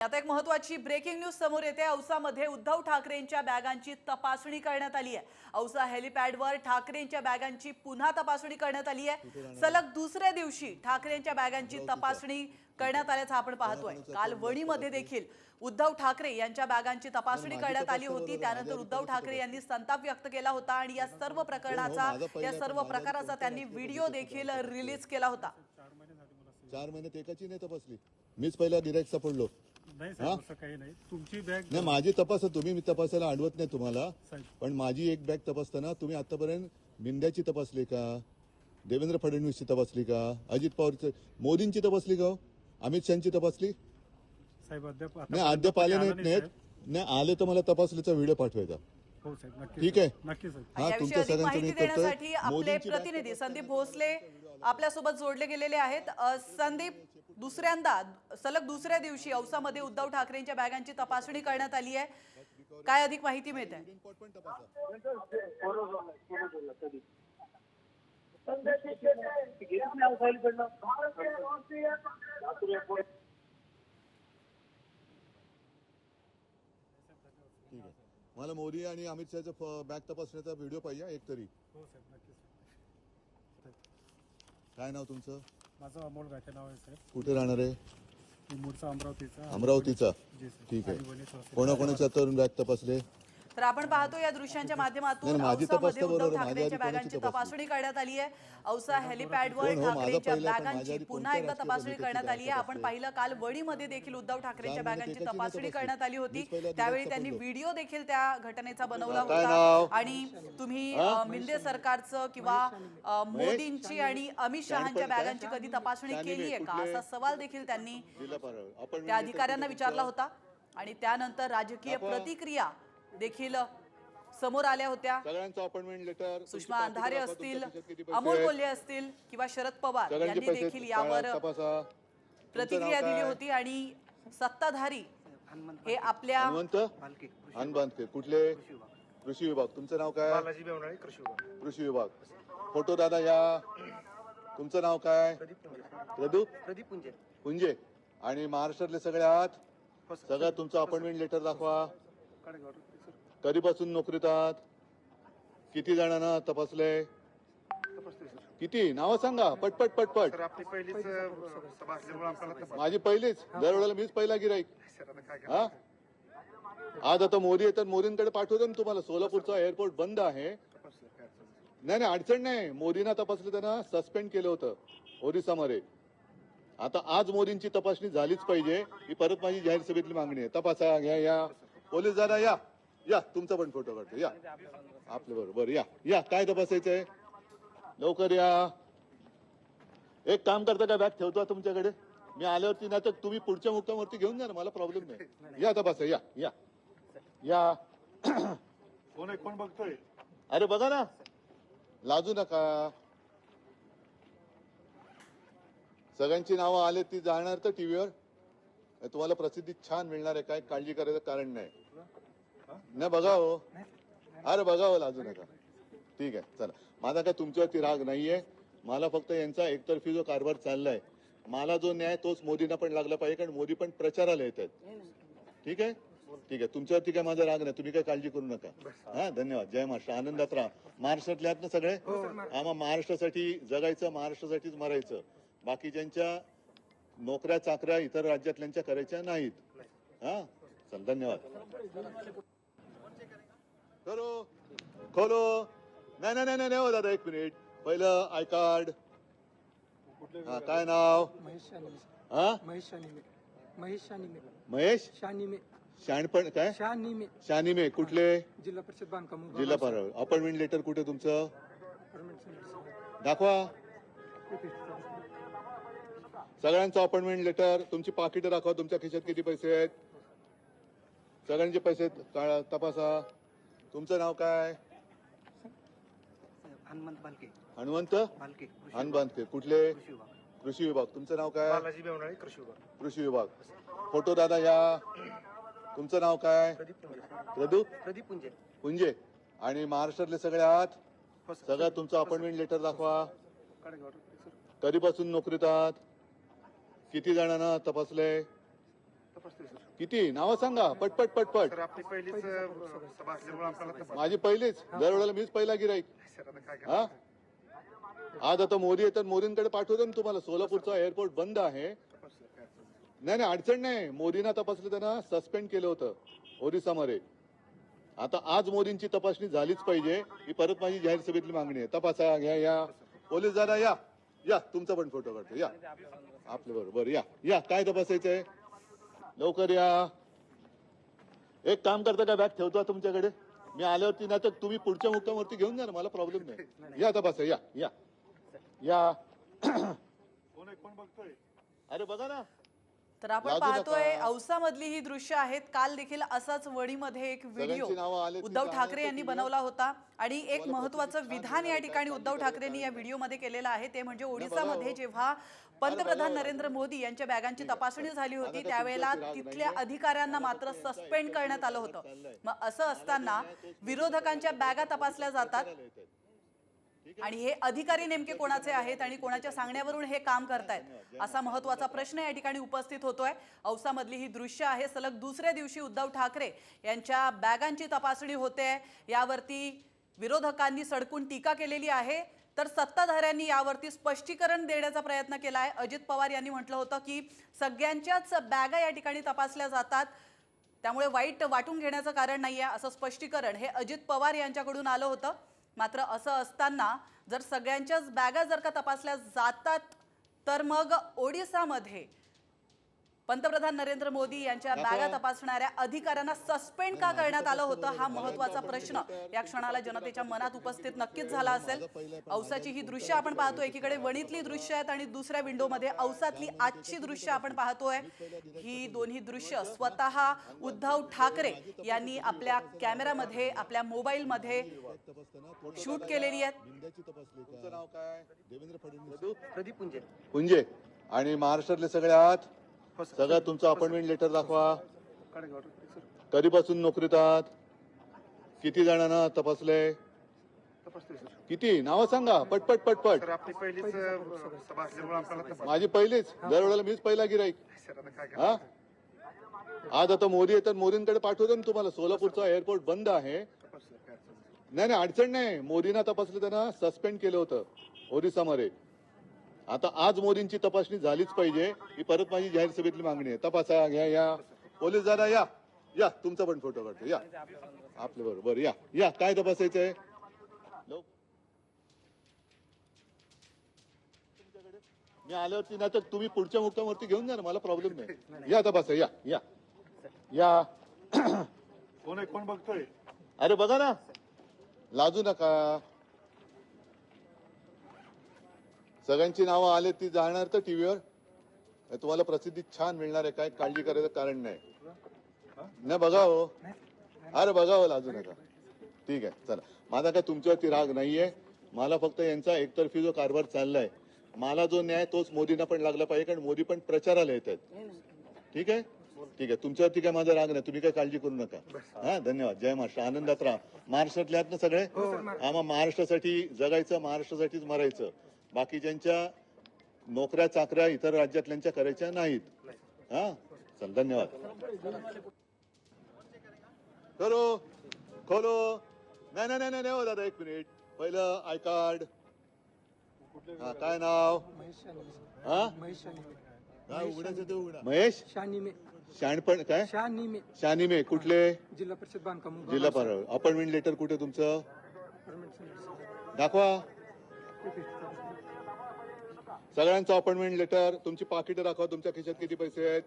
आता एक महत्त्वाची ब्रेकिंग न्यूज समोर येते। औसामध्ये उद्धव ठाकरेंच्या बॅगांची तपासणी करण्यात आली आहे। औसा हेलिपॅडवर ठाकरेंच्या बॅगांची पुन्हा तपासणी करण्यात आली आहे। सलग दुसऱ्या दिवशी ठाकरेंच्या बॅगांची तपासणी करण्यात आल्याचं आपण पाहतोय। काल वणीमध्ये देखील उद्धव ठाकरे यांच्या बॅगांची तपासणी करण्यात आली होती। त्यानंतर उद्धव ठाकरे यांनी संताप व्यक्त केला होता आणि या सर्व प्रकाराचा त्यांनी व्हिडिओ देखील रिलीज केला होता। 4 महिन्यात एकाची नाही तपासली, मीच पहिला गिराईक सापडलो। नाही साहेब, असं काही नाही। तुमची बॅग नाही, माझी तपासा तुम्ही, मी तपासायला अडवत नाही तुम्हाला, पण माझी एक बॅग तपासताना तुम्ही आतापर्यंत मिंद्याची तपासली का, देवेंद्र फडणवीसची तपासली का, अजित पवारची, मोदींची तपासली का, अमित शहाची तपासली? साहेब अद्याप नाही, अद्याप आले नाहीत। नाही आले तर मला तपासलीचा व्हिडिओ पाठवायचा। हो साहेब, नक्की। ठीक आहे, नक्की साहेब। हा तुमच्या सगळ्यांचं मी देण्यासाठी आपले प्रतिनिधी संदीप भोसले आपल्यासोबत जोडले गेलेले आहेत। संदीप, दुसऱ्यांदा सलग दुसऱ्या दिवशी औसामध्ये उद्धव ठाकरेंच्या बॅगांची तपासणी करण्यात आली आहे। काय अधिक माहिती मिळते? ठीक आहे, मला मोदी आणि अमित शहाचा बॅग तपासण्याचा व्हिडिओ पाहिजे एक तरी। हो साहेब, नक्की साहेब। काय नाव तुमचं? माझं अमोल गाठे नाव आहे साहेब। कुठे राहणार आहे? मी मूळचा अमरावतीचा। अमरावतीचा। जी साहेब। ठीक आणि आहे, वणी तहसील। कोणाकोणाच्या तरुण बॅग तपासले? तर आपण पाहतो या दृश्यांच्या माध्यमातून नाही, माझी औसामध्ये तपासता उद्धव बरोबर, ठाकरेंच्या माझ्या आधी बॅगांची कोणाची तपासणी करण्यात आली आहे। औसा हेलिपॅडवर कोण हो, माझा ठाकरेंच्या पहिला, पण माझ्या बॅगांची आधी पुन्हा कोणत्या एकदा राजकीय तपासणी नेत्याची करण्यात बॅग आली आहे। आपण तपासते? पाहिलं काल वणीमध्ये देखील उद्धव ठाकरेंच्या 4 महिन्यात बॅगांची एकाची नाही तपासणी तपासली। करण्यात आली होती। मीच पहिला त्यावेळी गिराईक त्यांनी सापडलो। व्हिडिओ देखील त्या घटनेचा बनवला काय होता नाव? आणि तुम्ही मिंदे सरकारचं किंवा मोदींची आणि अमित शहांच्या बॅगांची कधी तपासणी केली आहे का, असा सवाल देखील त्यांनी त्या अधिकाऱ्यांना विचारला होता। आणि त्यानंतर राजकीय प्रतिक्रिया देखील समोर आल्या होत्या। सगळ्यांचं अपॉइंटमेंट लेटर, सुषमा अंधारे असतील, अमोल कोल्हे असतील किंवा शरद पवार यांनी देखील यावर प्रतिक्रिया दिली होती। आणि सत्ताधारी हे आपल्या हनुमंत कुठले? कृषी विभाग। तुमचं नाव काय? बालाजी बेवणाळे, कृषी विभाग। कृषी विभाग। फोटो दादा या। तुमचं नाव काय? प्रदीप पुंजे। पुंजे। आणि महाराष्ट्रातले सगळ्यात सगळ्यात तुमचं अपॉइंटमेंट लेटर दाखवा। कधीपासून नोकरीत आहात? किती जणांना तपासलंय? किती नाव सांगा, पटपट पटपट। सर, आपली पहिलीच तपासल्यामुळे आपल्याला माझी पहिलीच, दरवेळेला मीच पहिला गिराईक। सर, आता काय हा, आज आता मोदी येतात, मोदींकडे पाठवतो ना तुम्हाला। सोलापूरचा एअरपोर्ट बंद आहे। नाही अडचण नाही, मोदींना तपासलं, त्यांना सस्पेंड केलं होतं ओरिसामध्ये। आता आज मोदींची तपासणी झालीच पाहिजे, ही परत माझी जाहीर सभेतली मागणी आहे। तपासा, घ्या, या पोलीस दादा या, या तुमचा पण फोटो काढतो, या आपल्या बरोबर, या या काय तपासायचंय, लवकर या। एक काम करता का, बॅग ठेवतो तुमच्याकडे, मी आल्यावरती, नाही तर तुम्ही पुढच्या मुक्कामावरती घेऊन जा ना, मला प्रॉब्लेम नाही। या तपासा, या या या। कोण बघतोय? अरे बघा ना, लाजू नका। सगळ्यांची नावं आले ती जाणार तर टीव्हीवर, तुम्हाला प्रसिद्धी छान मिळणार आहे, काय काळजी करायचं कारण नाही। नाही बघा हो, अरे बघा हो, लाजू नका। ठीक आहे, चला, माझा काय तुमच्यावरती राग नाहीये, मला फक्त यांचा एकतर्फी जो कारभार चाललाय, मला जो न्याय तोच मोदींना पण लागला पाहिजे, कारण मोदी पण प्रचाराला येत आहेत। ठीक आहे, ठीक आहे, तुमच्यावरती काय माझा राग नाही, तुम्ही काय काळजी करू नका। हा, धन्यवाद, जय महाराष्ट्र, आनंदात राहा। महाराष्ट्रातले आहात ना सगळे? आम्हा महाराष्ट्रासाठी जगायचं, महाराष्ट्रासाठीच मरायचं, बाकीच्यांच्या नोकऱ्या चाकऱ्या इतर राज्यातल्यांच्या करायच्या नाहीत। हा, चल, धन्यवाद। करो, खोलो। नाही नाही नाही नाही हो दादा, एक मिनिट, पहिलं आय कार्ड। हा, काय नाव? हा, महेश शाणपण काय? शानिमे कुठले? जिल्हा परिषद बांधकाम, जिल्हा परिषद। अपॉइंटमेंट लेटर कुठे तुमचं? दाखवा सगळ्यांचं अपॉइंटमेंट लेटर, तुमची पाकिट दाखवा, तुमच्या खिशात किती पैसे आहेत, सगळ्यांचे पैसे तपासा। तुमचं नाव काय? हनुमंत बालके। हनुमंत बालके, बांधके कुठले? कृषी विभाग। कृषी विभाग। तुमचं नाव काय? बालाजी बेवणाळे, कृषी विभाग। कृषी विभाग। फोटो दादा या। तुमचं नाव काय? प्रदीप पुंजे। पुंजे। आणि महाराष्ट्रातले सगळ्यात सगळ्यात तुमचं अपॉइंटमेंट लेटर दाखवा। कधीपासून नोकरीत आहात? किती जणांना तपासलंय? किती नावं सांगा पटपट पटपट. सर आपली पहिलीच सभा असल्यामुळे आपल्याला तपास माझी पहिलीच दरवेळेला मीच पहिला गिराईक. सर आता काय हा आज आता मोदी येतात मोदींकडे पाठवतो ना तुम्हाला. सोलापूरचा एअरपोर्ट बंद आहे. तपास सर काय अडचण नाही. नाही नाही अडचण नाही. मोदींना तपासलं त्यांना सस्पेंड केलं होतं ओरिसामध्ये. आता आज मोदींची तपासणी झालीच पाहिजे ही परत माझी जाहीर सभेतली मागणी आहे. तपासा घ्या या पोलीस दादा या या तुमचा पण फोटो काढतो या आपल्या बरोबर या या काय तपासायचंय लवकर या. एक काम करता का बॅग ठेवतो तुमच्याकडे मी आल्यावरती नाही तर तुम्ही पुढच्या मुक्कामावरती घेऊन जा ना मला प्रॉब्लेम नाही. या तपासा या या या कोण आहे कोण बघतोय अरे बघा ना. तर आपण लाजू पाहतोय नका. औसामधली ही दृश्य आहेत. काल देखील असाच वणीमध्ये एक व्हिडिओ सगळ्यांची नावं आलेत की उद्धव काय ठाकरे आहे यांनी ते बनवला होता आणि एक तुम्हाला महत्वाचं प्रतिष्ठान विधान या मिळालं, ठिकाणी काय उद्धव काळजी ठाकरेंनी या करायचं व्हिडिओमध्ये केलेलं आहे. ते म्हणजे बघा ओडिसामध्ये हो. जेव्हा पंतप्रधान नरेंद्र मोदी यांच्या बॅगांची तपासणी झाली होती त्यावेळेला तिथल्या अधिकाऱ्यांना मात्र सस्पेंड करण्यात आलं होतं. मग असं असताना विरोधकांच्या बॅगा तपासल्या जातात आणि हे अधिकारी नेमके कोणाचे आहेत आणि कोणाच्या सांगण्यावरून हे काम करतायत असा महत्वाचा प्रश्न या ठिकाणी उपस्थित होतोय. औसामधली ही दृश्य आहे. सलग दुसऱ्या दिवशी उद्धव ठाकरे यांच्या बॅगांची तपासणी होते. यावरती विरोधकांनी सडकून टीका केलेली आहे तर सत्ताधाऱ्यांनी यावरती स्पष्टीकरण देण्याचा प्रयत्न केला आहे. अजित पवार यांनी म्हटलं होतं की सगळ्यांच्याच बॅगा या ठिकाणी तपासल्या जातात त्यामुळे वाईट वाटून घेण्याचं कारण नाहीये असं स्पष्टीकरण हे अजित पवार यांच्याकडून आलं होतं. मात्र असं असताना जर सगळ्यांच्याच बॅगा जर का तपासल्या जातात तर मग ओडिसामध्ये पंतप्रधान नरेंद्र मोदी यांच्या बॅगा तपासणाऱ्या अधिकाऱ्यांना सस्पेंड का करण्यात आलं होतं हा महत्वाचा प्रश्न या क्षणाला जनतेच्या मनात उपस्थित नक्कीच झाला असेल. औसाची ही दृश्य आपण पाहतोय. एकीकडे वणीतली दृश्य आहेत आणि दुसऱ्या विंडोमध्ये औसातली आजची दृश्य आपण पाहतोय. ही दोन्ही दृश्य स्वतः उद्धव ठाकरे यांनी आपल्या कॅमेरामध्ये आपल्या मोबाईलमध्ये शूट केलेली आहेत. तुमचं नाव काय देवेंद्र फडणवीस प्रदीप पुंजे. पुंजे आणि महाराष्ट्रातले सगळ्यात हो सर. सगळ्यात तुमचं अपॉइंटमेंट लेटर दाखवा. काढा ऑर्डर सर. कधीपासून नोकरीत आहात किती जणांना तपासलंय तपासतोय सर. किती नावं सांगा पटपट पटपट. सर आपली पहिलीच सभा असल्यामुळे आपल्याला तपास माझी पहिलीच दरवेळेला मीच पहिला गिराईक. सर आता काय हा आज आता मोदी येतात मोदींकडे पाठवतो ना तुम्हाला. सोलापूरचा एअरपोर्ट बंद आहे. तपास सर काय अडचण नाही. नाही नाही अडचण नाही. मोदींना तपासलं त्यांना सस्पेंड केलं होतं ओरिसामध्ये. आता आज मोदींची तपासणी झालीच पाहिजे ही परत माझी जाहीर सभेतली मागणी आहे. तपासा घ्या या पोलीस दादा या या तुमचा पण फोटो काढतो या आपल्या बरोबर या या काय तपासायचंय मी आल्यावरती नाही तर तुम्ही पुढच्या मुक्कामावरती घेऊन जा ना मला प्रॉब्लेम नाही. या तपासा या या या कोण आहे कोण बघतोय अरे बघा ना. लाजू नका. सगळ्यांची नावं आले ती जाणार तर टीव्हीवर तुम्हाला प्रसिद्धी छान मिळणार आहे. काय काळजी करायचं कारण नाही. नाही बघा हो. अरे बघा हो लाजू नका. ठीक आहे चला. माझा काय तुमच्यावरती राग नाहीये. मला फक्त यांचा एकतर्फी जो कारभार चाललाय मला जो न्याय तोच मोदींना पण लागला पाहिजे कारण मोदी पण प्रचाराला येत आहेत. ठीक आहे ठीक आहे तुमच्यावरती काय माझा राग नाही. तुम्ही काय काळजी करू नका. हा धन्यवाद. जय महाराष्ट्र. आनंदात राहा. महाराष्ट्रातले आहात ना सगळे. आम्हा महाराष्ट्रासाठी जगायचं महाराष्ट्रासाठीच मरायचं. बाकीच्यांच्या नोकऱ्या चाकऱ्या इतर राज्यातल्यांच्या करायच्या नाहीत. हा चल धन्यवाद. करो खोलो. नाही नाही नाही नाही हो दादा एक मिनिट. पहिलं आय कार्ड. हा काय नाव हा काय उघडायचं ते उघडा. महेश शानिमे शाणपण काय शानिमे शानिमे कुठले जिल्हा परिषद बांधकाम जिल्हा पार. अपॉइंटमेंट लेटर कुठे तुमचं दाखवा. सगळ्यांचं अपॉइंटमेंट लेटर तुमची पाकिटं दाखवा. तुमच्या खिशात किती पैसे आहेत